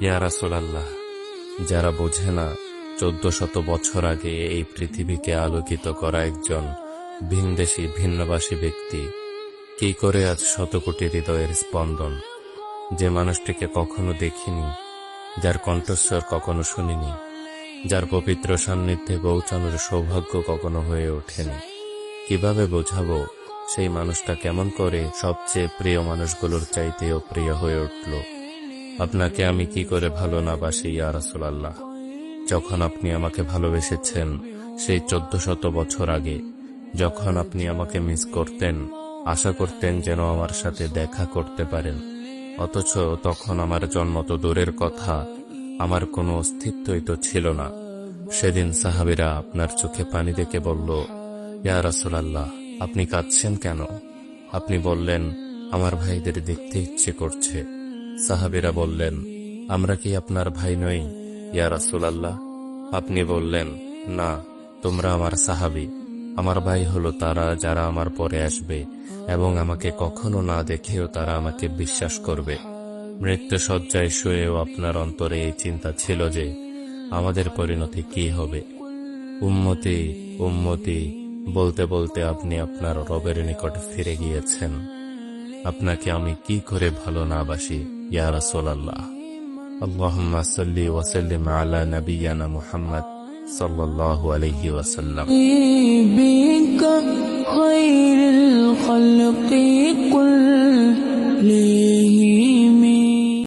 ইয়া রাসূলুল্লাহ, যারা বোঝে না 1400 বছর আগে এই পৃথিবীকে আলোকিত করা একজন ভিনদেশী ভিন্নভাষী ব্যক্তি কি করে আজ শত কোটি হৃদয়ের স্পন্দন, যে মানুষটিকে কখনো দেখিনি, যার কণ্ঠস্বর কখনো শুনিনি, যার পবিত্র সান্নিধ্যে পৌঁছানোর সৌভাগ্য কখনো হয়ে ওঠেনি, কিভাবে বোঝাবো সেই মানুষটা কেমন করে সবচেয়ে প্রিয় মানুষগুলোর চাইতেও প্রিয় হয়ে উঠল? আপনাকে আমি কি করে ভালো না বাসি ইয়া রাসূলুল্লাহ? যখন আপনি আমাকে ভালোবেসেছেন সেই 1400 বছর আগে, যখন আপনি আমাকে মিস করতেন, আশা করতেন যেন আমার সাথে দেখা করতে পারেন, অথচ তখন আমার জন্ম তো দূরের কথা, আমার কোনো অস্তিত্বই তো ছিল না। সেদিন সাহাবীরা আপনার চোখে পানি দেখে বলল, ইয়া রাসূলুল্লাহ, আপনি কাঁদছেন কেন? আপনি বললেন, আমার ভাইদের দেখতে ইচ্ছে করছে। সাহাবীরা বললেন, আমরা কি আপনার ভাই নই ইয়া রাসূলুল্লাহ? আপনি বললেন, না, তোমরা আমার সাহাবী। আমার ভাই হলো তারা যারা আমার পরে আসবে এবং আমাকে কখনো না দেখেও তারা আমাকে বিশ্বাস করবে। মৃত্যু শয্যায় শুয়েও আপনার অন্তরে এই চিন্তা ছিল যে আমাদের পরিণতি কি হবে। উম্মতি উম্মতি বলতে বলতে আপনি আপনার রবের নিকট ফিরে গিয়েছেন। আপনাকে আমি কি করে ভালো না বাসি ইয়া রাসূলুল্লাহ? আল্লাহুম্মা সাল্লি ওয়া সাল্লিম আলা নাবিয়্যিনা মুহাম্মদ সাল্লাল্লাহু আলাইহি ওয়াসাল্লাম। بك خير الخلق كلهم